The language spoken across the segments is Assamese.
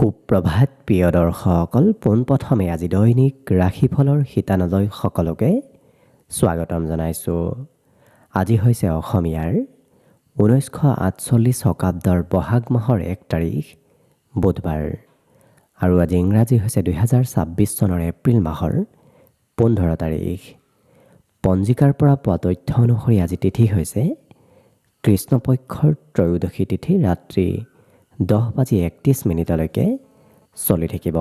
সুপ্ৰভাত প্ৰিয় দৰ্শকসকল, পোনপ্ৰথমে আজি দৈনিক ৰাশিফলৰ শিতানলৈ সকলোকে স্বাগতম জনাইছোঁ। আজি হৈছে অসমীয়াৰ 1948 শকাব্দৰ বহাগ মাহৰ 1 তাৰিখ বুধবাৰ আৰু আজি ইংৰাজী হৈছে 2026 চনৰ এপ্ৰিল মাহৰ 15 তাৰিখ। পঞ্জিকাৰ পৰা পোৱা তথ্য অনুসৰি আজি তিথি হৈছে কৃষ্ণপক্ষৰ ত্ৰয়োদশী তিথি, ৰাত্ৰি 10:31 চলি থাকিব।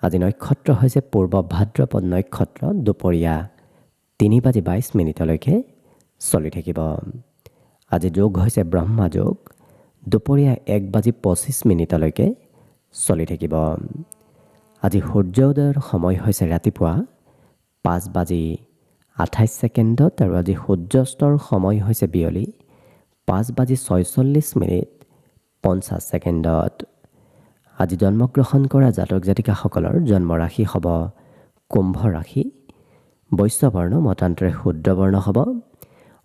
আজি নক্ষত্ৰ হৈছে পূৰ্ব ভাদ্ৰপদ নক্ষত্ৰ, দুপৰীয়া 3:22 চলি থাকিব। আজি যোগ হৈছে ব্ৰহ্মা যোগ, দুপৰীয়া 1:25 চলি থাকিব। আজি সূৰ্যোদয়ৰ সময় হৈছে ৰাতিপুৱা 5:28 আৰু আজি সূৰ্যাস্তৰ সময় হৈছে বিয়লি 5:46 আজি জন্মগ্ৰহণ কৰা জাতক জাতিকাসকলৰ জন্ম ৰাশি হ'ব কুম্ভ ৰাশি, বৈশ্যবৰ্ণ মতান্তৰে শূদ্ৰবৰ্ণ হ'ব,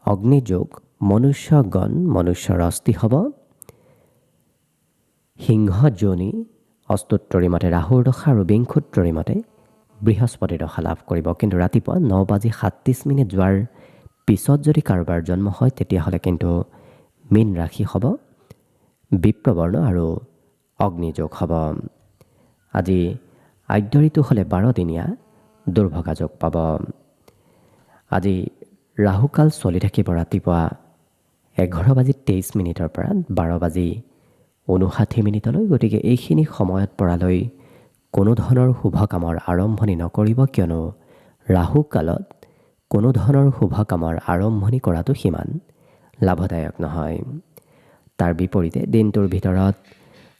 অগ্নিযোগ মনুষ্যগণ মনুষ্যৰ অস্থি হ'ব, সিংহ যোনি অস্তোত্তৰী মতে ৰাহুৰ দশা আৰু বিংশোত্তৰী মতে বৃহস্পতিৰ দশা লাভ কৰিব। কিন্তু ৰাতিপুৱা 9:37 যোৱাৰ পিছত যদি কাৰোবাৰ জন্ম হয় তেতিয়াহ'লে কিন্তু মীন ৰাশি হ'ব, বিপ্ৰবৰ্ণ আৰু অগ্নিযোগ হ'ব। আজি আদ্য ঋতু হ'লে 12 দিনীয়া দুৰ্ভগা যোগ পাব। আজি ৰাহুকাল চলি থাকিব ৰাতিপুৱা 11:23 পৰা 12:59। গতিকে এইখিনি সময়ত পৰালৈ কোনো ধৰণৰ শুভ কামৰ আৰম্ভণি নকৰিব, কিয়নো ৰাহুকালত কোনো ধৰণৰ শুভ কামৰ আৰম্ভণি কৰাটো সিমান লাভদায়ক নহয়। তাৰ বিপৰীতে দিনটোৰ ভিতৰত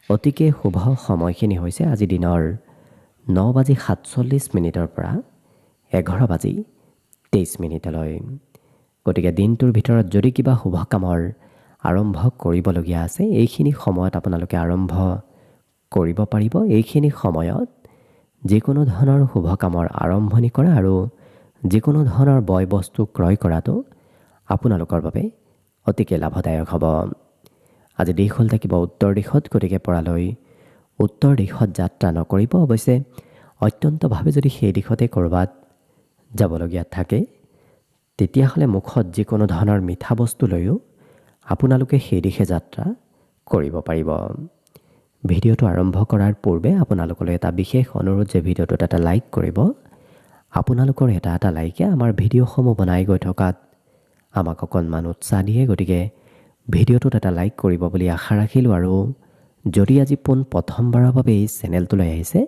অতিকে শুভ সময়খিনি হৈছে আজি দিনৰ 9:47 পৰা 11:23। গতিকে দিনটোৰ ভিতৰত যদি কিবা শুভ কামৰ আৰম্ভ কৰিবলগীয়া আছে এইখিনি সময়ত আপোনালোকে আৰম্ভ কৰিব পাৰিব। এইখিনি সময়ত যিকোনো ধৰণৰ শুভ কামৰ আৰম্ভণি কৰা আৰু যিকোনো ধৰণৰ বয় বস্তু ক্ৰয় কৰাটো আপোনালোকৰ বাবে অতিকে লাভদায়ক হ'ব। আজি দিশ হ'ল থাকিব উত্তৰ দিশত, গতিকে পৰালৈ উত্তৰ দিশত যাত্ৰা নকৰিব। অৱশ্যে অত্যন্তভাৱে যদি সেই দিশতে ক'ৰবাত যাবলগীয়া থাকে তেতিয়াহ'লে মুখত যিকোনো ধৰণৰ মিঠা বস্তু লৈও আপোনালোকে সেই দিশে যাত্ৰা কৰিব পাৰিব। ভিডিঅ'টো আৰম্ভ কৰাৰ পূৰ্বে আপোনালোকলৈ এটা বিশেষ অনুৰোধ যে ভিডিঅ'টোত এটা লাইক কৰিব। আপোনালোকৰ এটা লাইকে আমাৰ ভিডিঅ'সমূহ বনাই গৈ থকাত আমাক অকণমান উৎসাহ দিয়ে। গতিকে ভিডিঅ'টোত এটা লাইক কৰিব বুলি আশা ৰাখিলোঁ। আৰু যদি আজি প্ৰথমবাৰৰ বাবে এই চেনেলটোলৈ আহিছে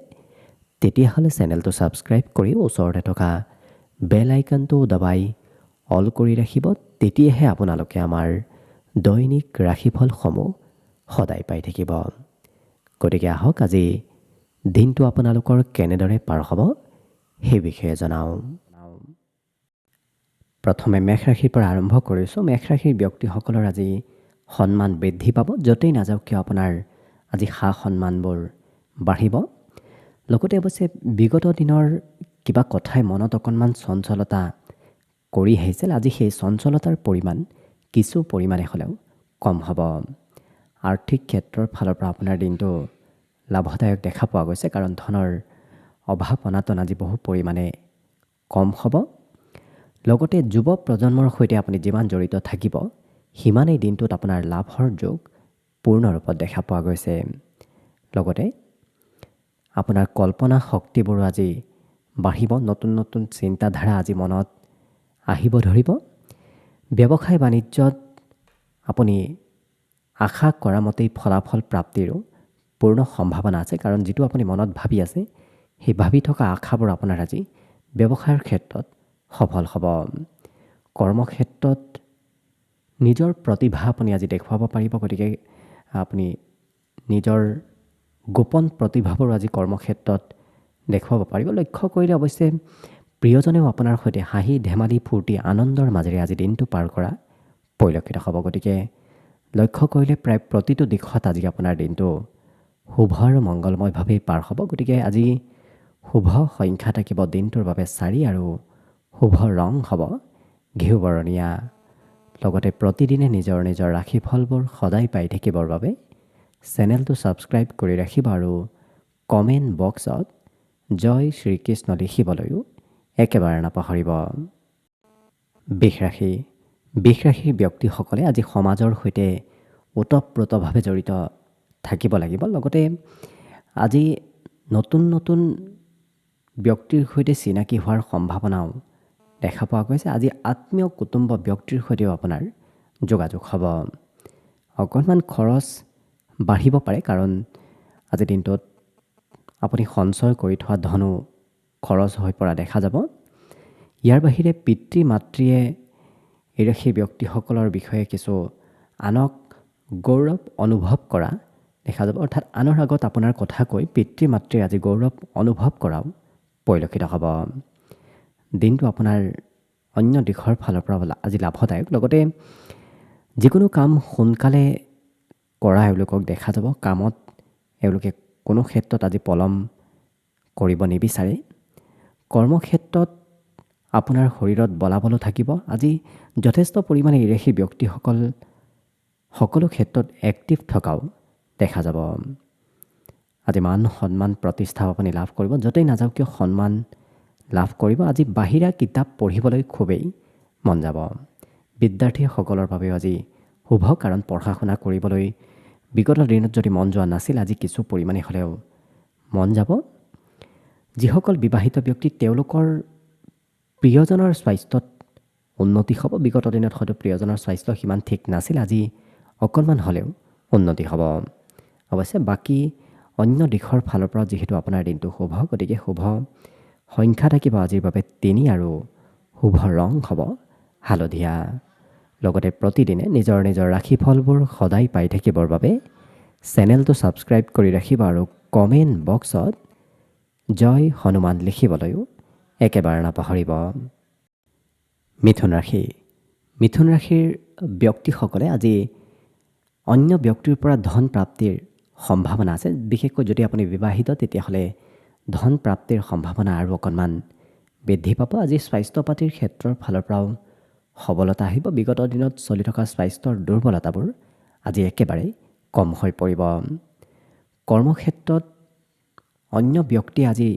তেতিয়াহ'লে চেনেলটো ছাবস্ক্ৰাইব কৰি ওচৰতে থকা বেল আইকনটো দবাই অল কৰি ৰাখিব। তেতিয়াহে আপোনালোকে আমাৰ দৈনিক ৰাশিফলসমূহ সদায় পাই থাকিব। গতিকে আহক আজি দিনটো আপোনালোকৰ কেনেদৰে পাৰ হ'ব সেই বিষয়ে জনাওঁ। প্ৰথমে মেষ ৰাশিৰ পৰা আৰম্ভ কৰিছোঁ। মেষ ৰাশিৰ ব্যক্তিসকলৰ আজি সন্মান বৃদ্ধি পাব। য'তেই নাযাওক কিয় আপোনাৰ আজি সা সন্মানবোৰ বাঢ়িব। লগতে অৱশ্যে বিগত দিনৰ কিবা কথাই মনত অকণমান চঞ্চলতা কৰি আহিছিল। আজি সেই চঞ্চলতাৰ পৰিমাণ কিছু পৰিমাণে হ'লেও কম হ'ব। আৰ্থিক ক্ষেত্ৰৰ ফালৰ পৰা আপোনাৰ দিনটো লাভদায়ক দেখা পোৱা গৈছে, কাৰণ ধনৰ অভাৱ অনাটন আজি বহু পৰিমাণে কম হ'ব। লগতে যুৱ প্ৰজন্মৰ সৈতে আপুনি যিমান জড়িত থাকিব সিমানেই দিনটোত আপোনাৰ লাভৰ যোগ পূৰ্ণ ৰূপত দেখা পোৱা গৈছে। লগতে আপোনাৰ কল্পনা শক্তিবোৰো আজি বাঢ়িব। নতুন নতুন চিন্তাধাৰা আজি মনত আহিব ধৰিব। ব্যৱসায় বাণিজ্যত আপুনি আশা কৰা মতেই ফলাফল প্ৰাপ্তিৰো পূৰ্ণ সম্ভাৱনা আছে, কাৰণ যিটো আপুনি মনত ভাবি আছে সেই ভাবি থকা আশাবোৰ আপোনাৰ আজি ব্যৱসায়ৰ ক্ষেত্ৰত সফল হ'ব। কৰ্মক্ষেত্ৰত নিজৰ প্ৰতিভা আপুনি আজি দেখুৱাব পাৰিব। গতিকে আপুনি নিজৰ গোপন প্ৰতিভাবোৰ আজি কৰ্মক্ষেত্ৰত দেখুৱাব পাৰিব। লক্ষ্য কৰিলে অৱশ্যে প্ৰিয়জনেও আপোনাৰ সৈতে হাঁহি ধেমালি ফূৰ্তি আনন্দৰ মাজেৰে আজি দিনটো পাৰ কৰা পৰিলক্ষিত হ'ব। গতিকে লক্ষ্য কৰিলে প্ৰায় প্ৰতিটো দিশত আজি আপোনাৰ দিনটো শুভ আৰু মংগলময়ভাৱেই পাৰ হ'ব। গতিকে আজি শুভ সংখ্যা থাকিব দিনটোৰ বাবে 4 আৰু শুভ ৰং হ'ব ঘিউ বৰণীয়া। লগতে প্ৰতিদিনে নিজৰ নিজৰ ৰাশিফলবোৰ সদায় পাই থাকিবৰ বাবে চেনেলটো ছাবস্ক্ৰাইব কৰি ৰাখিব আৰু কমেণ্ট বক্সত জয় শ্ৰীকৃষ্ণ লিখিবলৈও একেবাৰে নাপাহৰিব। বৃষ ৰাশিৰ ব্যক্তিসকলে আজি সমাজৰ সৈতে ওতঃপ্ৰোতভাৱে জড়িত থাকিব লাগিব। লগতে আজি নতুন নতুন ব্যক্তিৰ সৈতে চিনাকি হোৱাৰ সম্ভাৱনাও দেখা পোৱা গৈছে। আজি আত্মীয় কুটুম্ব ব্যক্তিৰ সৈতেও আপোনাৰ যোগাযোগ হ'ব। অকণমান খৰচ বাঢ়িব পাৰে, কাৰণ আজিৰ দিনটোত আপুনি সঞ্চয় কৰি থোৱা ধনো খৰচ হৈ পৰা দেখা যাব। ইয়াৰ বাহিৰে পিতৃ মাতৃয়ে এই ৰাশিৰ ব্যক্তিসকলৰ বিষয়ে কিছু আনক গৌৰৱ অনুভৱ কৰা দেখা যাব। অৰ্থাৎ আনৰ আগত আপোনাৰ কথা কৈ পিতৃ মাতৃয়ে আজি গৌৰৱ অনুভৱ কৰাও পৰিলক্ষিত হ'ব। দিনটো আপোনাৰ অন্য দিশৰ ফালৰ পৰা আজি লাভদায়ক। লগতে যিকোনো কাম সোনকালে কৰা এওঁলোকক দেখা যাব। কামত এওঁলোকে কোনো ক্ষেত্ৰত আজি পলম কৰিব নিবিচাৰে। কৰ্মক্ষেত্ৰত আপোনাৰ শৰীৰত বলাবলো থাকিব। আজি যথেষ্ট পৰিমাণে এই ৰাশিৰ ব্যক্তিসকল সকলো ক্ষেত্ৰত এক্টিভ থকাও দেখা যাব। আজি মান সন্মান প্ৰতিষ্ঠা আপুনি লাভ কৰিব। য'তেই নাযাওক কিয় সন্মান লাভ কৰিব। আজি বাহিৰা কিতাপ পঢ়িবলৈ খুবেই মন যাব। বিদ্যাৰ্থীসকলৰ বাবেও আজি শুভ, কাৰণ পঢ়া শুনা কৰিবলৈ বিগত দিনত যদি মন যোৱা নাছিল, আজি কিছু পৰিমাণে হ'লেও মন যাব। যিসকল বিবাহিত ব্যক্তি তেওঁলোকৰ প্ৰিয়জনৰ স্বাস্থ্যত উন্নতি হ'ব। বিগত দিনত হয়তো প্ৰিয়জনৰ স্বাস্থ্য সিমান ঠিক নাছিল, আজি অকণমান হ'লেও উন্নতি হ'ব। অৱশ্যে বাকী অন্য দিশৰ ফালৰ পৰা যিহেতু আপোনাৰ দিনটো শুভ, গতিকে শুভ সংখ্যা থাকিব আজিৰ বাবে 3 আৰু শুভ ৰং হ'ব হালধীয়া। লগতে প্ৰতিদিনে নিজৰ নিজৰ ৰাশিফলবোৰ সদায় পাই থাকিবৰ বাবে চেনেলটো ছাবস্ক্ৰাইব কৰি ৰাখিব আৰু কমেণ্ট বক্সত জয় হনুমান লিখিবলৈও একেবাৰে নাপাহৰিব। মিথুন ৰাশিৰ ব্যক্তিসকলে আজি অন্য ব্যক্তিৰ পৰা ধন প্ৰাপ্তিৰ সম্ভাৱনা আছে। বিশেষকৈ যদি আপুনি বিবাহিত, তেতিয়াহ'লে ধন প্ৰাপ্তিৰ সম্ভাৱনা আৰু অকণমান বৃদ্ধি পাব। আজি স্বাস্থ্য পাতিৰ ক্ষেত্ৰৰ ফালৰ পৰাও সবলতা আহিব। বিগত দিনত চলি থকা স্বাস্থ্যৰ দুৰ্বলতাবোৰ আজি একেবাৰে কম হৈ পৰিব। কৰ্মক্ষেত্ৰত অন্য ব্যক্তিয়ে আজি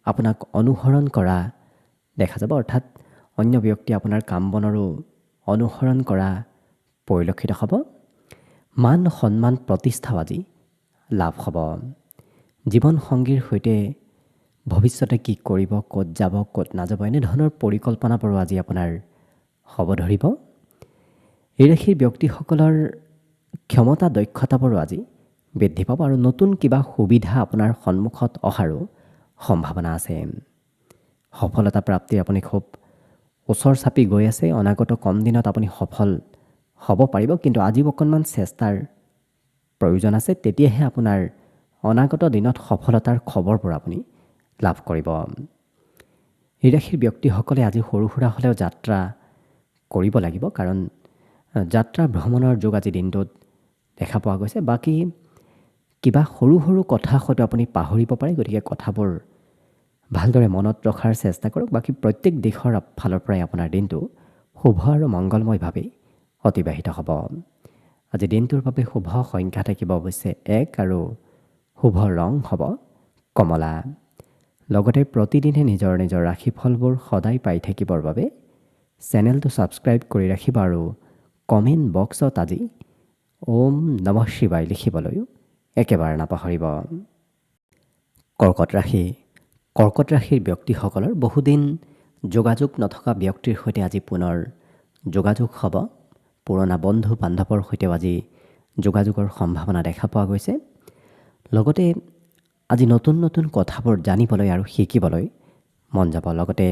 আপোনাক অনুসৰণ কৰা দেখা যাব। অৰ্থাৎ অন্য ব্যক্তিয়ে আপোনাৰ কাম বনৰো অনুসৰণ কৰা পৰিলক্ষিত হ'ব। মান সন্মান প্ৰতিষ্ঠাও আজি লাভ হ'ব। জীৱনসংগীৰ সৈতে ভৱিষ্যতে কি কৰিব, ক'ত যাব, ক'ত নাযাব, এনেধৰণৰ পৰিকল্পনাবোৰো আজি আপোনাৰ হ'ব ধৰিব। এই ৰাশিৰ ব্যক্তিসকলৰ ক্ষমতা দক্ষতাবোৰো আজি বৃদ্ধি পাব আৰু নতুন কিবা সুবিধা আপোনাৰ সন্মুখত অহাৰো সম্ভাৱনা আছে। সফলতা প্ৰাপ্তিৰ আপুনি খুব ওচৰ চাপি গৈ আছে। অনাগত কম দিনত আপুনি সফল হ'ব পাৰিব, কিন্তু আজিও অকণমান চেষ্টাৰ প্ৰয়োজন আছে। তেতিয়াহে আপোনাৰ অনাগত দিনত সফলতাৰ খবৰবোৰ আপুনি লাভ কৰিব। এই ৰাশিৰ ব্যক্তিসকলে আজি সৰু সুৰা হ'লেও যাত্ৰা কৰিব লাগিব, কাৰণ যাত্ৰা ভ্ৰমণৰ যোগ আজি দিনটোত দেখা পোৱা গৈছে। বাকী কিবা সৰু সৰু কথা হয়তো আপুনি পাহৰিব পাৰে, গতিকে কথাবোৰ ভালদৰে মনত ৰখাৰ চেষ্টা কৰক। বাকী প্ৰত্যেক দিশৰ ফালৰ পৰাই আপোনাৰ দিনটো শুভ আৰু মংগলময়ভাৱেই অতিবাহিত হ'ব। আজি দিনটোৰ বাবে শুভ সংখ্যা থাকিব অৱশ্যে 1 আৰু শুভ ৰং হ'ব কমলা। লগতে প্ৰতিদিনে নিজৰ নিজৰ ৰাশিফলবোৰ সদায় পাই থাকিবৰ বাবে চেনেলটো ছাবস্ক্ৰাইব কৰি ৰাখিব আৰু কমেণ্ট বক্সত আজি ওম নমঃ শিৱায় লিখিবলৈও একেবাৰে নাপাহৰিব। কৰ্কট ৰাশিৰ ব্যক্তিসকলৰ বহুদিন যোগাযোগ নথকা ব্যক্তিৰ সৈতে আজি পুনৰ যোগাযোগ হ'ব। পুৰণা বন্ধু বান্ধৱৰ সৈতেও আজি যোগাযোগৰ সম্ভাৱনা দেখা পোৱা গৈছে। লগতে আজি নতুন নতুন কথাবোৰ জানিবলৈ আৰু শিকিবলৈ মন যাব। লগতে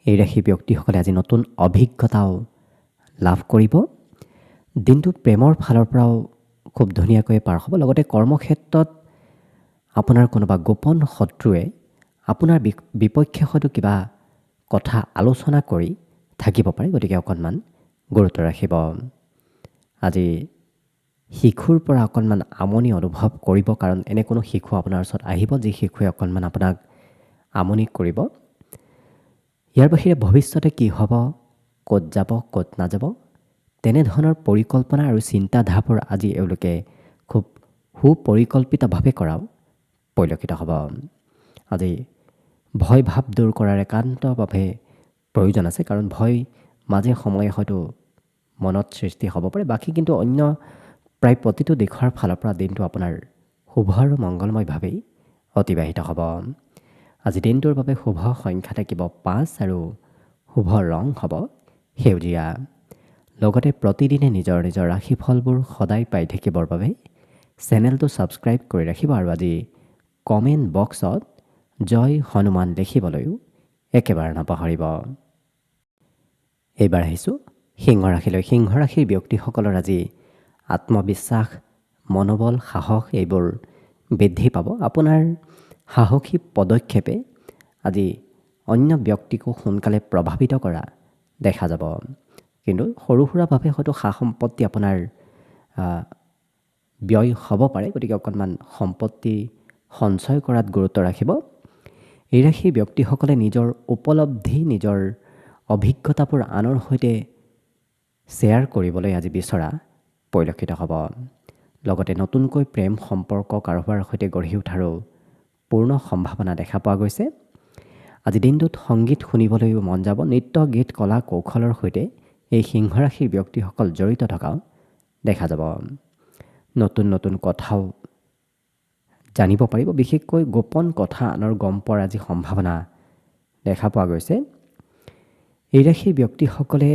এই ৰাশিৰ ব্যক্তিসকলে আজি নতুন অভিজ্ঞতাও লাভ কৰিব। দিনটো প্ৰেমৰ ফালৰ পৰাও খুব ধুনীয়াকৈ পাৰ হ'ব। লগতে কৰ্মক্ষেত্ৰত আপোনাৰ কোনোবা গোপন শত্ৰুৱে আপোনাৰ বিপক্ষে হয়তো কিবা কথা আলোচনা কৰি থাকিব পাৰে, গতিকে অকণমান গুৰুত্ব ৰাখিব। আজি শিশুৰ পৰা অকণমান আমনি অনুভৱ কৰিব, কাৰণ এনে কোনো শিশু আপোনাৰ ওচৰত আহিব যি শিশুৱে অকণমান আপোনাক আমনি কৰিব। ইয়াৰ বাহিৰে ভৱিষ্যতে কি হ'ব, ক'ত যাব, ক'ত নাযাব, তেনেধৰণৰ পৰিকল্পনা আৰু চিন্তাধাৰাবোৰ আজি এওঁলোকে খুব সুপৰিকল্পিতভাৱে কৰাও পৰিলক্ষিত হ'ব। আজি ভয় ভাৱ দূৰ কৰাৰ একান্তভাৱে প্ৰয়োজন আছে, কাৰণ ভয় মাজে সময়ে হয়তো মনত সৃষ্টি হ'ব পাৰে। বাকী কিন্তু অন্য প্ৰায় প্ৰতিটো দিশৰ ফালৰ পৰা দিনটো আপোনাৰ শুভ আৰু মংগলময়ভাৱেই অতিবাহিত হ'ব। আজি দিনটোৰ বাবে শুভ সংখ্যা থাকিব 5 আৰু শুভ ৰং হ'ব সেউজীয়া। লগতে প্ৰতিদিনে নিজৰ নিজৰ ৰাশিফলবোৰ সদায় পাই থাকিবৰ বাবে চেনেলটো ছাবস্ক্ৰাইব কৰি ৰাখিব আৰু আজি কমেণ্ট বক্সত জয় হনুমান লিখিবলৈও একেবাৰে নাপাহৰিব। এইবাৰ আহিছোঁ সিংহ ৰাশিলৈ। সিংহ ৰাশিৰ ব্যক্তিসকলৰ আজি আত্মবিশ্বাস, মনোবল, সাহস এইবোৰ বৃদ্ধি পাব। আপোনাৰ সাহসী পদক্ষেপে আজি অন্য ব্যক্তিকো সোনকালে প্ৰভাৱিত কৰা দেখা যাব। কিন্তু সৰু সুৰাভাৱে হয়তো সা সম্পত্তি আপোনাৰ ব্যয় হ'ব পাৰে, গতিকে অকণমান সম্পত্তি সঞ্চয় কৰাত গুৰুত্ব ৰাখিব। এই ৰাশিৰ ব্যক্তিসকলে নিজৰ উপলব্ধি, নিজৰ অভিজ্ঞতাবোৰ আনৰ সৈতে শ্বেয়াৰ কৰিবলৈ আজি বিচৰা পৰিলক্ষিত হ'ব। লগতে নতুনকৈ প্ৰেম সম্পৰ্ক কাৰোবাৰ সৈতে গঢ়ি উঠাৰো পূৰ্ণ সম্ভাৱনা দেখা পোৱা গৈছে। আজি দিনটোত সংগীত শুনিবলৈও মন যাব। নৃত্য, গীত, কলা কৌশলৰ সৈতে এই সিংহ ৰাশিৰ ব্যক্তিসকল জড়িত থকাও দেখা যাব। নতুন নতুন কথাও জানিব পাৰিব, বিশেষকৈ গোপন কথা আনৰ গম পোৱাৰ আজি সম্ভাৱনা দেখা পোৱা গৈছে। এই ৰাশিৰ ব্যক্তিসকলে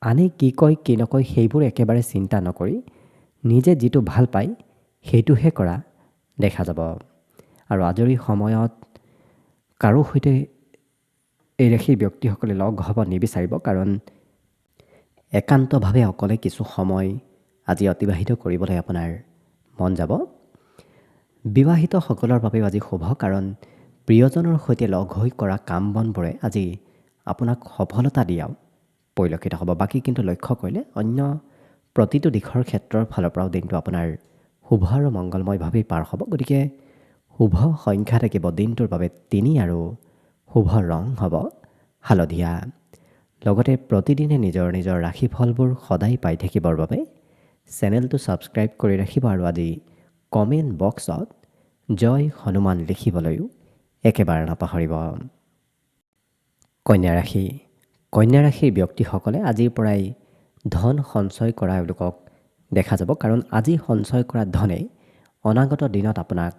আনে কি কয় কি নকয় সেইবোৰ একেবাৰে চিন্তা নকৰি নিজে যিটো ভাল পায় সেইটোহে কৰা দেখা যাব। আৰু আজৰি সময়ত কাৰো সৈতে এই ৰাশিৰ ব্যক্তিসকলে লগ হ'ব নিবিচাৰিব, কাৰণ একান্তভাৱে অকলে কিছু সময় আজি অতিবাহিত কৰিবলৈ আপোনাৰ মন যাব। বিবাহিতসকলৰ বাবেও আজি শুভ, কাৰণ প্ৰিয়জনৰ সৈতে লগ হৈ কৰা কাম বনবোৰে আজি আপোনাক সফলতা দিয়াও পৰিলক্ষিত হ'ব। বাকী কিন্তু লক্ষ্য কৰিলে অন্য প্ৰতিটো দিশৰ ক্ষেত্ৰৰ ফালৰ পৰাও দিনটো আপোনাৰ শুভ আৰু মংগলময়ভাৱেই পাৰ হ'ব। গতিকে শুভ সংখ্যা থাকিব দিনটোৰ বাবে 3 আৰু শুভ ৰং হ'ব হালধীয়া। লগতে প্ৰতিদিনে নিজৰ নিজৰ ৰাশিফলবোৰ সদায় পাই থাকিবৰ বাবে চেনেলটো ছাবস্ক্ৰাইব কৰি ৰাখিব আৰু আজি কমেণ্ট বক্সত জয় হনুমান লিখিবলৈও একেবাৰে নাপাহৰিব। কন্যা ৰাশি। কন্যা ৰাশিৰ ব্যক্তিসকলে আজিৰ পৰাই ধন সঞ্চয় কৰা এওঁলোকক দেখা যাব, কাৰণ আজি সঞ্চয় কৰা ধনে অনাগত দিনত আপোনাক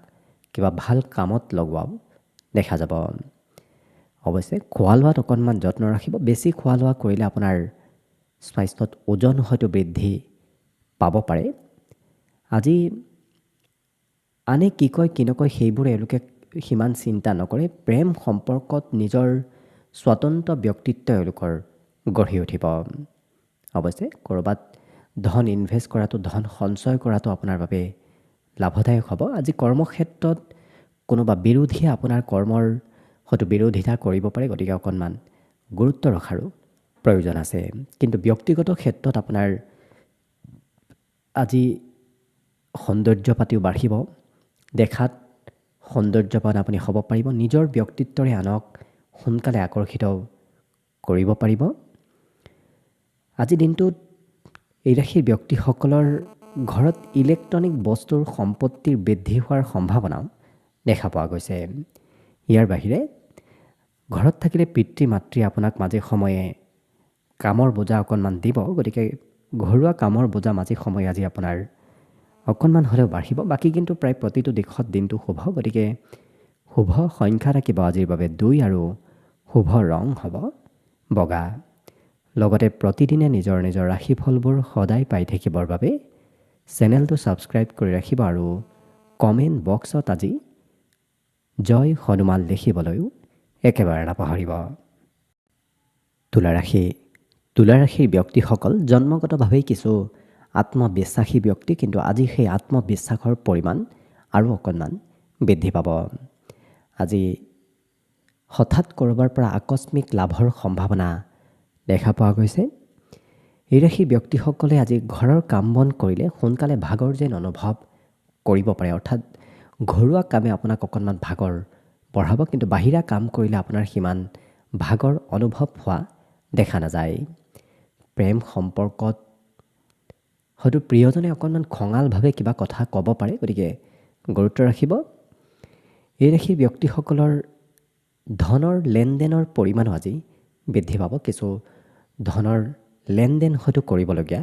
কিবা ভাল কামত লগোৱাও দেখা যাব। অৱশ্যে খোৱা লোৱাত অকণমান যত্ন ৰাখিব। বেছি খোৱা লোৱা কৰিলে আপোনাৰ স্বাস্থ্যত ওজন হয়তো বৃদ্ধি পাব পাৰে। আজি আনে কি কয় কি নকয় সেইবোৰ এওঁলোকে সিমান চিন্তা নকৰে। প্ৰেম সম্পৰ্কত নিজৰ স্বতন্ত্ৰ ব্যক্তিত্ব এওঁলোকৰ গঢ়ি উঠিব। অৱশ্যে ক'ৰবাত ধন ইনভেষ্ট কৰাটো, ধন সঞ্চয় কৰাটো আপোনাৰ বাবে লাভদায়ক হ'ব। আজি কৰ্মক্ষেত্ৰত কোনোবা বিৰোধীয়ে আপোনাৰ কৰ্মৰ হয়তো বিৰোধিতা কৰিব পাৰে, গতিকে অকণমান গুৰুত্ব ৰখাৰো প্ৰয়োজন আছে। কিন্তু ব্যক্তিগত ক্ষেত্ৰত আপোনাৰ আজি সৌন্দৰ্য পাতিও বাঢ়িব। দেখাত সৌন্দৰ্যৱান আপুনি হ'ব পাৰিব। নিজৰ ব্যক্তিত্বৰে আনক সোনকালে আকৰ্ষিত কৰিব পাৰিব। আজি দিনটোত এই ৰাশিৰ ব্যক্তিসকলৰ ঘৰত ইলেক্ট্ৰনিক বস্তুৰ সম্পত্তিৰ বৃদ্ধি হোৱাৰ সম্ভাৱনাও দেখা পোৱা গৈছে। ইয়াৰ বাহিৰে ঘৰত থাকিলে পিতৃ মাতৃ আপোনাক মাজে সময়ে কামৰ বোজা অকণমান দিব, গতিকে ঘৰুৱা কামৰ বোজা মাজে সময়ে আজি আপোনাৰ অকণমান হ'লেও বাঢ়িব। বাকী কিন্তু প্ৰায় প্ৰতিটো দিশত দিনটো শুভ, গতিকে শুভ সংখ্যা থাকিব আজিৰ বাবে 2 আৰু শুভ ৰং হ'ব বগা। লগতে প্ৰতিদিনে নিজৰ নিজৰ ৰাশিফলবোৰ সদায় পাই থাকিবৰ বাবে চেনেলটো ছাবস্ক্ৰাইব কৰি ৰাখিব আৰু কমেণ্ট বক্সত আজি জয় হনুমান লিখিবলৈও একেবাৰে নাপাহৰিব। তুলা ৰাশি। তুলা ৰাশিৰ ব্যক্তিসকল জন্মগতভাৱেই কিছু আত্মবিশ্বাসী ব্যক্তি, কিন্তু আজি সেই আত্মবিশ্বাসৰ পৰিমাণ আৰু অকণমান বৃদ্ধি পাব। আজি হঠাৎ ক'ৰবাৰ পৰা আকস্মিক লাভৰ সম্ভাৱনা দেখা পোৱা গৈছে। এই ৰাশিৰ ব্যক্তিসকলে আজি ঘৰৰ কাম বন কৰিলে সোনকালে ভাগৰ যেন অনুভৱ কৰিব পাৰে, অৰ্থাৎ ঘৰুৱা কামে আপোনাক অকণমান ভাগৰ বঢ়াব, কিন্তু বাহিৰা কাম কৰিলে আপোনাৰ সিমান ভাগৰ অনুভৱ হোৱা দেখা নাযায়। প্ৰেম সম্পৰ্কত হয়তো প্ৰিয়জনে অকণমান খঙালভাৱে কিবা কথা ক'ব পাৰে, গতিকে গুৰুত্ব ৰাখিব। এই ৰাশিৰ ব্যক্তিসকলৰ ধনৰ লেনদেনৰ পৰিমাণো আজি বৃদ্ধি পাব। কিছু ধনৰ লেনদেন হয়তো কৰিবলগীয়া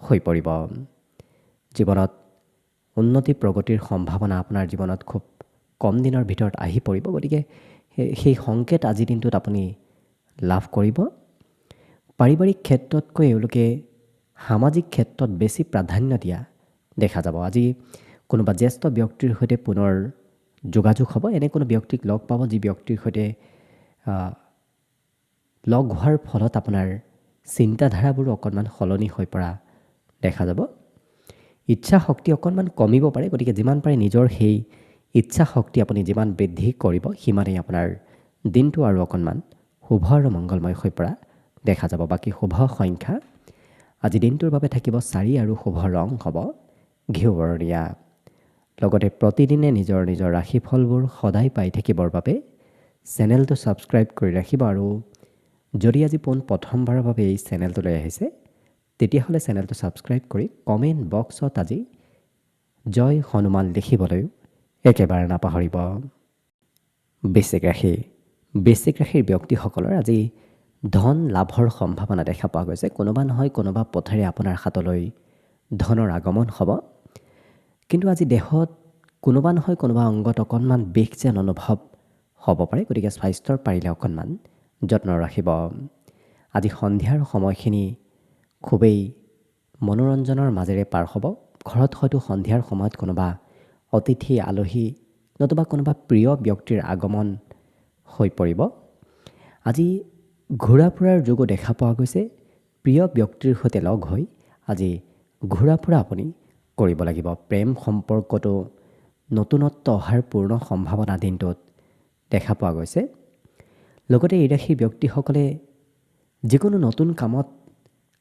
হৈ পৰিব। জীৱনত উন্নতি প্ৰগতিৰ সম্ভাৱনা আপোনাৰ জীৱনত খুব কম দিনৰ ভিতৰত আহি পৰিব, গতিকে সেই সংকেত আজিৰ দিনটোত আপুনি লাভ কৰিব। পাৰিবাৰিক ক্ষেত্ৰতকৈ এওঁলোকে সামাজিক ক্ষেত্ৰত বেছি প্ৰাধান্য দিয়া দেখা যাব। আজি কোনোবা জ্যেষ্ঠ ব্যক্তিৰ সৈতে পুনৰ যোগাযোগ হ'ব। এনে কোনো ব্যক্তিক লগ পাব যি ব্যক্তিৰ সৈতে লগ হোৱাৰ ফলত আপোনাৰ চিন্তাধাৰাবোৰো অকণমান সলনি হৈ পৰা দেখা যাব। ইচ্ছা শক্তি অকণমান কমিব পাৰে, গতিকে যিমান পাৰে নিজৰ সেই ইচ্ছা শক্তি আপুনি যিমান বৃদ্ধি কৰিব সিমানেই আপোনাৰ দিনটো আৰু অকণমান শুভ আৰু মংগলময় হৈ পৰা দেখা যাব। বাকী শুভ সংখ্যা আজি দিনটোৰ বাবে থাকিব 4 আৰু শুভ ৰং হ'ব ঘিউ বৰণীয়া। লগতে প্ৰতিদিনে নিজৰ নিজৰ ৰাশিফলবোৰ সদায় পাই থাকিবৰ বাবে চেনেলটো ছাবস্ক্ৰাইব কৰি ৰাখিব। আৰু যদি আজি প্ৰথমবাৰৰ বাবে এই চেনেলটোলৈ আহিছে তেতিয়াহ'লে চেনেলটো ছাবস্ক্ৰাইব কৰি কমেণ্ট বক্সত আজি জয় হনুমান লিখিবলৈও একেবাৰে নাপাহৰিব। বৃশ্চিক ৰাশি। বৃশ্চিক ৰাশিৰ ব্যক্তিসকলৰ আজি ধন লাভৰ সম্ভাৱনা দেখা পোৱা গৈছে। কোনোবা নহয় কোনোবা পথেৰে আপোনাৰ হাতলৈ ধনৰ আগমন হ'ব। কিন্তু আজি দেহত কোনোবা নহয় কোনোবা অংগত অকণমান বিষ যেন অনুভৱ হ'ব পাৰে, গতিকে স্বাস্থ্যৰ পাৰিলে অকণমান যত্ন ৰাখিব। আজি সন্ধিয়াৰ সময়খিনি খুবেই মনোৰঞ্জনৰ মাজেৰে পাৰ হ'ব। ঘৰত হয়তো সন্ধিয়াৰ সময়ত কোনোবা অতিথি আলহী নতুবা কোনোবা প্ৰিয় ব্যক্তিৰ আগমন হৈ পৰিব। আজি ঘূৰা ফুৰাৰ যোগো দেখা পোৱা গৈছে। প্ৰিয় ব্যক্তিৰ সৈতে লগ হৈ আজি ঘূৰা ফুৰা আপুনি কৰিব লাগিব। প্ৰেম সম্পৰ্কটো নতুনত্ব অহাৰ পূৰ্ণ সম্ভাৱনা দিনটোত দেখা পোৱা গৈছে। লগতে এই ৰাশিৰ ব্যক্তিসকলে যিকোনো নতুন কামত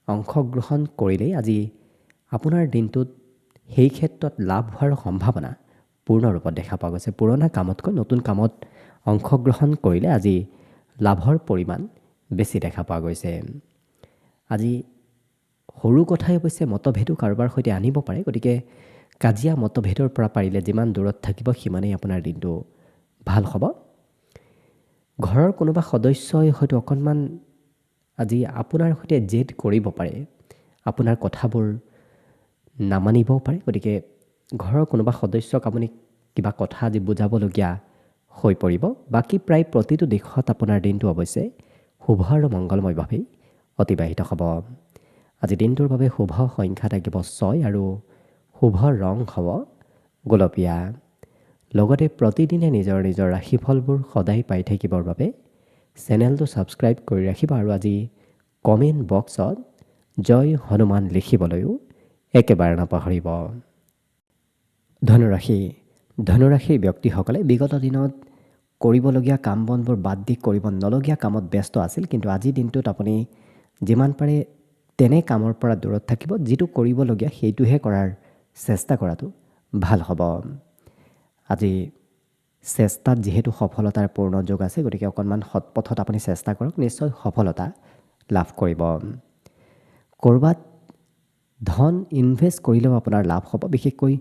অংশগ্ৰহণ কৰিলেই আজি আপোনাৰ দিনটোত সেই ক্ষেত্ৰত লাভ হোৱাৰ সম্ভাৱনা পূৰ্ণ ৰূপত দেখা পোৱা গৈছে। পুৰণা কামতকৈ নতুন কামত অংশগ্ৰহণ কৰিলে আজি লাভৰ পৰিমাণ বেছি দেখা পোৱা গৈছে। আজি সৰু কথাই অৱশ্যে মতভেদো কাৰোবাৰ সৈতে আনিব পাৰে, গতিকে কাজিয়া মতভেদৰ পৰা পাৰিলে যিমান দূৰত থাকিব সিমানেই আপোনাৰ দিনটো ভাল হ'ব। ঘৰৰ কোনোবা সদস্যই হয়তো অকণমান আজি আপোনাৰ সৈতে জেদ কৰিব পাৰে, আপোনাৰ কথাবোৰ নামানিবও পাৰে, গতিকে ঘৰৰ কোনোবা সদস্যক আপুনি কিবা কথা আজি বুজাবলগীয়া হৈ পৰিব। বাকী প্ৰায় প্ৰতিটো দিশত আপোনাৰ দিনটো অৱশ্যে শুভ আৰু মংগলময়ভাৱেই অতিবাহিত হ'ব। আজি দিনটোৰ বাবে শুভ সংখ্যা থাকিব 6 আৰু শুভ ৰং হ'ব গোলপীয়া। লগতে প্ৰতিদিনে নিজৰ নিজৰ ৰাশিফলবোৰ সদায় পাই থাকিবৰ বাবে চেনেলটো ছাবস্ক্ৰাইব কৰি ৰাখিব। আৰু আজি কমেণ্ট বক্সত জয় হনুমান লিখিবলৈও একেবাৰে নাপাহৰিব। ধনুৰাশি। ধনুৰাশিৰ ব্যক্তিসকলে বিগত দিনত কৰিবলগীয়া কাম বনবোৰ বাদ দি কৰিব নলগীয়া কামত ব্যস্ত আছিল, কিন্তু আজিৰ দিনটোত আপুনি যিমান পাৰে তেনে কামৰ পৰা দূৰত থাকিব। যিটো কৰিবলগীয়া সেইটোহে কৰাৰ চেষ্টা কৰাটো ভাল হ'ব। আজি চেষ্টাত যিহেতু সফলতাৰ পূৰ্ণ যোগ আছে, গতিকে অকণমান সৎপথত আপুনি চেষ্টা কৰক, নিশ্চয় সফলতা লাভ কৰিব। ক'ৰবাত ধন ইনভেষ্ট কৰিলেও আপোনাৰ লাভ হ'ব। বিশেষকৈ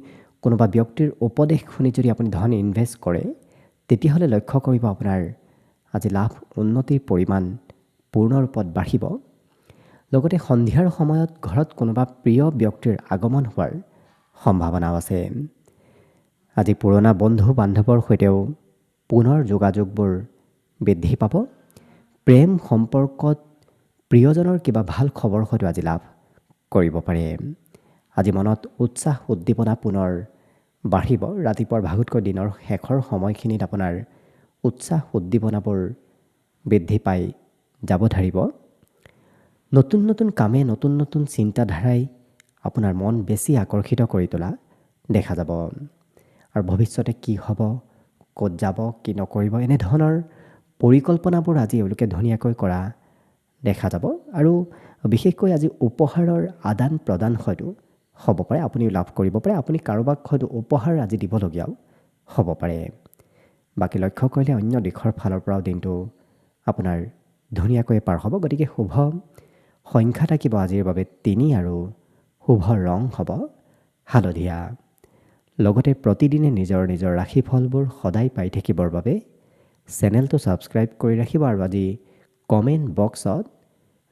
কোনোবা ব্যক্তিৰ উপদেশ শুনি যদি আপুনি ধন ইনভেষ্ট কৰে তেতিয়াহ'লে লক্ষ্য কৰিব আপোনাৰ আজি লাভ উন্নতিৰ পৰিমাণ পূৰ্ণ ৰূপত বাঢ়িব। লগতে সন্ধিয়াৰ সময়ত ঘৰত কোনোবা প্ৰিয় ব্যক্তিৰ আগমন হোৱাৰ সম্ভাৱনাও আছে। আজি পুৰণা বন্ধু বান্ধৱৰ সৈতেও পুনৰ যোগাযোগবোৰ বৃদ্ধি পাব। প্ৰেম সম্পৰ্কত প্ৰিয়জনৰ কিবা ভাল খবৰ হয়তো আজি লাভ কৰিব পাৰে। আজি মনত উৎসাহ উদ্দীপনা পুনৰ বাঢ়িব। ৰাতিপুৱাৰ ভাগতকৈ দিনৰ শেষৰ সময়খিনিত আপোনাৰ উৎসাহ উদ্দীপনাবোৰ বৃদ্ধি পাই যাব ধৰিব। নতুন নতুন কামে নতুন নতুন চিন্তাধাৰাই আপোনাৰ মন বেছি আকৰ্ষিত কৰি তোলা দেখা যাব। আৰু ভৱিষ্যতে কি হ'ব, ক'ত যাব, কি নকৰিব, এনেধৰণৰ পৰিকল্পনাবোৰ আজি এওঁলোকে ধুনীয়াকৈ কৰা দেখা যাব। আৰু বিশেষকৈ আজি উপহাৰৰ আদান প্ৰদান হয়তো হ'ব পাৰে, আপুনিও লাভ কৰিব পাৰে। আপুনি কাৰোবাক হয়তো উপহাৰ আজি দিবলগীয়াও হ'ব পাৰে। বাকী লক্ষ্য কৰিলে অন্য দিশৰ ফালৰ পৰাও দিনটো আপোনাৰ ধুনীয়াকৈ পাৰ হ'ব। গতিকে শুভ সংখ্যা থাকিব আজিৰ বাবে 3 আৰু শুভ ৰং হ'ব হালধীয়া। লগতে প্ৰতিদিনে নিজৰ নিজৰ ৰাশিফলবোৰ সদায় পাই থাকিবৰ বাবে চেনেলটো ছাবস্ক্ৰাইব কৰি ৰাখিব আৰু আজি কমেণ্ট বক্সত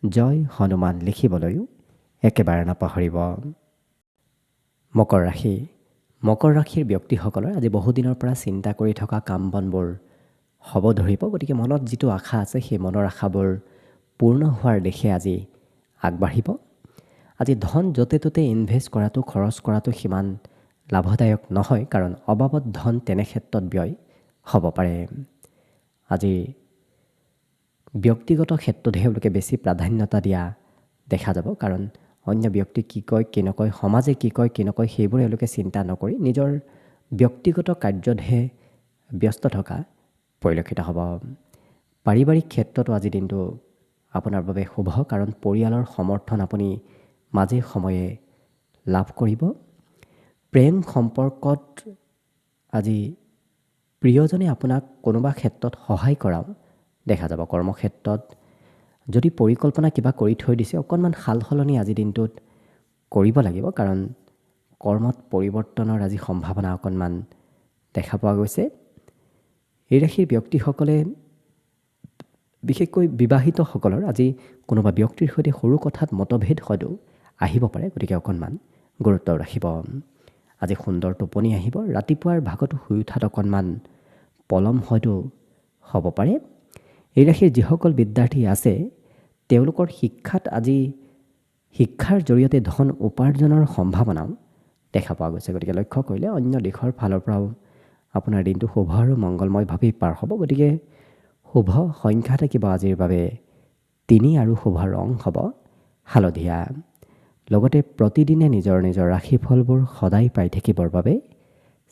জয় হনুমান লিখিবলৈও একেবাৰে নাপাহৰিব। মকৰ ৰাশি। মকৰ ৰাশিৰ ব্যক্তিসকলৰ আজি বহুদিনৰ পৰা চিন্তা কৰি থকা কাম বনবোৰ হ'ব ধৰিব। গতিকে মনত যিটো আশা আছে সেই মনৰ আশাবোৰ পূৰ্ণ হোৱাৰ দিশে আজি আগবাঢ়িব। আজি ধন য'তে ত'তে ইনভেষ্ট কৰাটো, খৰচ কৰাটো সিমান লাভদায়ক নহয়, কাৰণ অবাবত ধন তেনে ক্ষেত্ৰত ব্যয় হ'ব পাৰে। আজি ব্যক্তিগত ক্ষেত্ৰতহে তেওঁলোকে বেছি প্ৰাধান্যতা দিয়া দেখা যাব, কাৰণ অন্য ব্যক্তি কি কয় কি নকয়, সমাজে কি কয় কি নকয় সেইবোৰ এওঁলোকে চিন্তা নকৰি নিজৰ ব্যক্তিগত কাৰ্যতহে ব্যস্ত থকা পৰিলক্ষিত হ'ব। পাৰিবাৰিক ক্ষেত্ৰতো আজি দিনটো আপোনাৰ বাবে শুভ, কাৰণ পৰিয়ালৰ সমৰ্থন আপুনি মাজে সময়ে লাভ কৰিব। প্ৰেম সম্পৰ্কত আজি প্ৰিয়জনে আপোনাক কোনোবা ক্ষেত্ৰত সহায় কৰাও দেখা যাব। কৰ্মক্ষেত্ৰত যদি পৰিকল্পনা কিবা কৰি থৈ দিছে, অকণমান সাল সলনি আজি দিনটোত কৰিব লাগিব, কাৰণ কৰ্মত পৰিৱৰ্তনৰ আজি সম্ভাৱনা অকণমান দেখা পোৱা গৈছে। এই ৰাশিৰ ব্যক্তিসকলে বিশেষকৈ বিবাহিতসকলৰ আজি কোনোবা ব্যক্তিৰ সৈতে সৰু কথাত মতভেদ হয়তো আহিব পাৰে, গতিকে অকণমান গুৰুত্ব ৰাখিব। আজি সুন্দৰ টোপনি আহিব। ৰাতিপুৱাৰ ভাগতো শুই উঠাত অকণমান পলম হয়তো হ'ব পাৰে। এই ৰাশিৰ যিসকল বিদ্যাৰ্থী আছে তেওঁলোকৰ শিক্ষাত আজি শিক্ষাৰ জৰিয়তে ধন উপাৰ্জনৰ সম্ভাৱনাও দেখা পোৱা গৈছে। গতিকে লক্ষ্য কৰিলে অন্য দিশৰ ফালৰ পৰাও আপোনাৰ দিনটো শুভ আৰু মংগলময়ভাৱেই পাৰ হ'ব। গতিকে শুভ সংখ্যা থাকিব আজিৰ বাবে 3 আৰু শুভ ৰং হ'ব হালধীয়া। লগতে প্ৰতিদিনে নিজৰ নিজৰ ৰাশিফলবোৰ সদায় পাই থাকিবৰ বাবে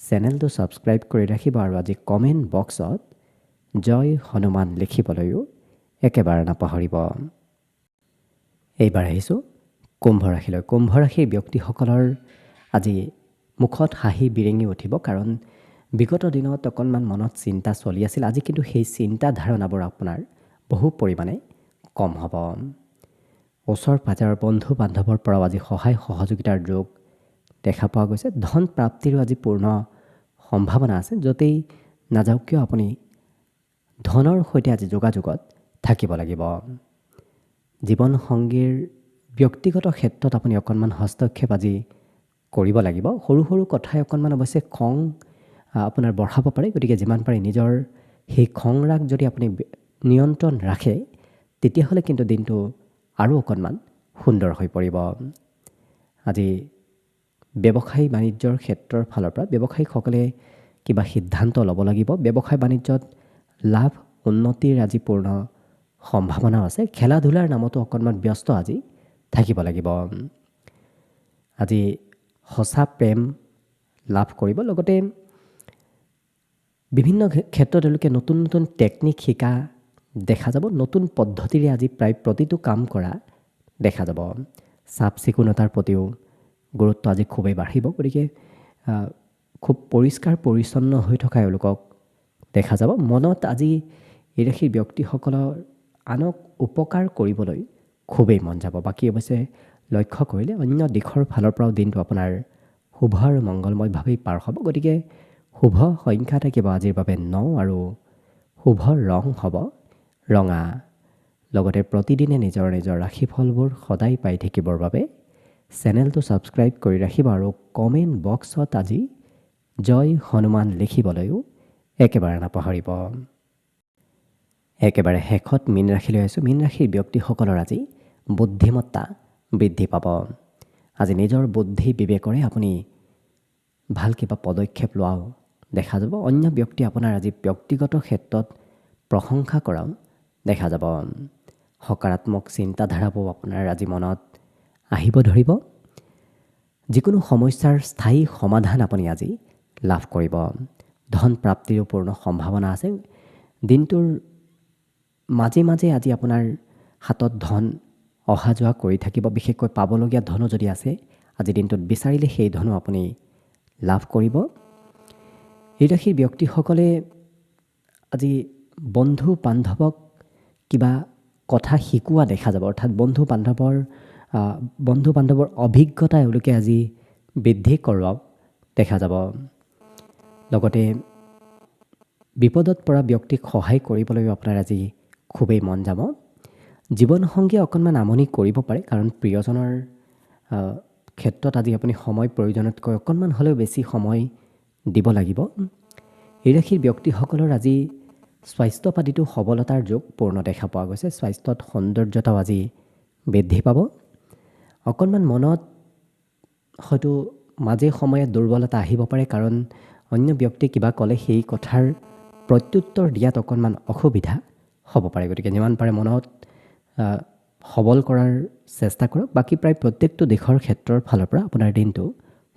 চেনেলটো ছাবস্ক্ৰাইব কৰি ৰাখিব আৰু আজি কমেণ্ট বক্সত জয় হনুমান লিখিবলৈও একেবাৰে নাপাহৰিব। এইবাৰ আহিছোঁ কুম্ভ ৰাশিলৈ। কুম্ভ ৰাশিৰ ব্যক্তিসকলৰ আজি মুখত হাঁহি বিৰিঙি উঠিব, কাৰণ বিগত দিনত অকণমান মনত চিন্তা চলি আছিল। আজি কিন্তু সেই চিন্তা ধাৰণাবোৰ আপোনাৰ বহু পৰিমাণে কম হ'ব। ওচৰ পাজৰৰ বন্ধু বান্ধৱৰ পৰাও আজি সহায় সহযোগিতাৰ যোগ দেখা পোৱা গৈছে। ধন প্ৰাপ্তিৰো আজি পূৰ্ণ সম্ভাৱনা আছে। য'তেই নাযাওক কিয় আপুনি ধনৰ সৈতে আজি যোগাযোগত থাকিব লাগিব। জীৱনসংগীৰ ব্যক্তিগত ক্ষেত্ৰত আপুনি অকণমান হস্তক্ষেপ আজি কৰিব লাগিব। সৰু সৰু কথাই অকণমান অৱশ্যে খং আপোনাৰ বঢ়াব পাৰে, গতিকে যিমান পাৰে নিজৰ সেই খং ৰাগ যদি আপুনি নিয়ন্ত্ৰণ ৰাখে তেতিয়াহ'লে কিন্তু দিনটো আৰু অকণমান সুন্দৰ হৈ পৰিব। আজি ব্যৱসায় বাণিজ্যৰ ক্ষেত্ৰৰ ফালৰ পৰা ব্যৱসায়িকসকলে কিবা সিদ্ধান্ত ল'ব লাগিব। ব্যৱসায় বাণিজ্যত লাভ উন্নতিৰ আজি পূৰ্ণ সম্ভাৱনাও আছে। খেলা ধূলাৰ নামতো অকণমান ব্যস্ত আজি থাকিব লাগিব। আজি সঁচা প্ৰেম লাভ কৰিব। লগতে বিভিন্ন ক্ষেত্ৰত তেওঁলোকে নতুন নতুন টেকনিক শিকা দেখা যাব। নতুন পদ্ধতিৰে আজি প্ৰায় প্ৰতিটো কাম কৰা দেখা যাব। চাফ চিকুণতাৰ প্ৰতিও গুৰুত্ব আজি খুবেই বাঢ়িব। গতিকে খুব পৰিষ্কাৰ পৰিচ্ছন্ন হৈ থকা এওঁলোকক দেখা যাব। মনত আজি এই ৰাশিৰ ব্যক্তিসকলৰ আনক উপকাৰ কৰিবলৈ খুবেই মন যাব। বাকী অৱশ্যে লক্ষ্য কৰিলে অন্য দিশৰ ফালৰ পৰাও দিনটো আপোনাৰ শুভ আৰু মংগলময়ভাৱেই পাৰ হ'ব। গতিকে শুভ সংখ্যা থাকিব আজিৰ বাবে 9 আৰু শুভ ৰং হ'ব ৰঙা। লগতে প্ৰতিদিনে নিজৰ নিজৰ ৰাশিফলবোৰ সদায় পাই থাকিবৰ বাবে চেনেলটো ছাবস্ক্ৰাইব কৰি ৰাখিব আৰু কমেণ্ট বক্সত আজি জয় হনুমান লিখিবলৈও একেবাৰে নাপাহৰিব। একেবাৰে শেষত মীন ৰাশিলৈ আহিছোঁ। মীন ৰাশিৰ ব্যক্তিসকলৰ আজি বুদ্ধিমত্তা বৃদ্ধি পাব। আজি নিজৰ বুদ্ধি বিবেকৰে আপুনি ভাল কিবা পদক্ষেপ লোৱাও দেখা যাব। অন্য ব্যক্তি আপোনাৰ আজি ব্যক্তিগত ক্ষেত্ৰত প্ৰশংসা কৰাও দেখা যাব। সকাৰাত্মক চিন্তাধাৰাবোৰ আপোনাৰ আজি মনত আহিব ধৰিব। যিকোনো সমস্যাৰ স্থায়ী সমাধান আপুনি আজি লাভ কৰিব। ধন প্ৰাপ্তিৰো পূৰ্ণ সম্ভাৱনা আছে। দিনটোৰ মাজে মাজে আজি আপোনাৰ হাতত ধন অহা যোৱা কৰি থাকিব। বিশেষকৈ পাবলগীয়া ধনো যদি আছে আজি দিনটোত বিচাৰিলে সেই ধনো আপুনি লাভ কৰিব। এই ৰাশিৰ ব্যক্তিসকলে আজি বন্ধু বান্ধৱক কিবা কথা শিকোৱা দেখা যাব। অৰ্থাৎ বন্ধু বান্ধৱৰ বন্ধু বান্ধৱৰ অভিজ্ঞতা এওঁলোকে আজি বৃদ্ধি কৰোৱা দেখা যাব। লগতে বিপদত পৰা ব্যক্তিক সহায় কৰিবলৈও আপোনাৰ আজি খুবেই মন যাব। জীৱনসংগীয়ে অকণমান আমনি কৰিব পাৰে, কাৰণ প্ৰিয়জনৰ ক্ষেত্ৰত আজি আপুনি সময় প্ৰয়োজনতকৈ অকণমান হ'লেও বেছি সময় দিব লাগিব। এই ৰাশিৰ ব্যক্তিসকলৰ আজি স্বাস্থ্য পাতিটো সবলতাৰ যোগ পূৰ্ণ দেখা পোৱা গৈছে। স্বাস্থ্যত সৌন্দৰ্যতাও আজি বৃদ্ধি পাব। অকণমান মনত হয়তো মাজে সময়ে দুৰ্বলতা আহিব পাৰে, কাৰণ অন্য ব্যক্তিয়ে কিবা ক'লে সেই কথাৰ প্ৰত্যুত্তৰ দিয়াত অকণমান অসুবিধা হ'ব পাৰে। গতিকে যিমান পাৰে মনত সবল কৰাৰ চেষ্টা কৰক। বাকী প্ৰায় প্ৰত্যেকটো দিশৰ ক্ষেত্ৰৰ ফালৰ পৰা আপোনাৰ দিনটো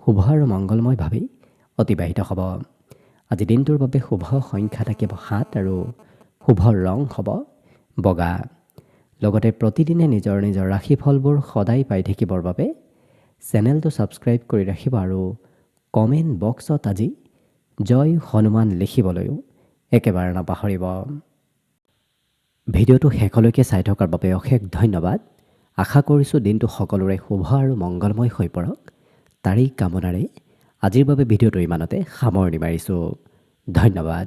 শুভ আৰু মংগলময়ভাৱেই অতিবাহিত হ'ব। আজি দিনটোৰ বাবে শুভ সংখ্যা থাকিব 7 আৰু শুভ ৰং হ'ব বগা। লগতে প্ৰতিদিনে নিজৰ নিজৰ ৰাশিফলবোৰ সদায় পাই থাকিবৰ বাবে চেনেলটো ছাবস্ক্ৰাইব কৰি ৰাখিব আৰু কমেণ্ট বক্সত আজি জয় হনুমান লিখিবলৈও একেবাৰে নাপাহৰিব। ভিডিঅ'টো শেষলৈকে চাই থকাৰ বাবে অশেষ ধন্যবাদ। আশা কৰিছোঁ দিনটো সকলোৰে শুভ আৰু মংগলময় হৈ পৰক। তাৰেই কামনাৰে আজিৰ বাবে ভিডিঅ'টো ইমানতে সামৰণি মাৰিছোঁ। ধন্যবাদ।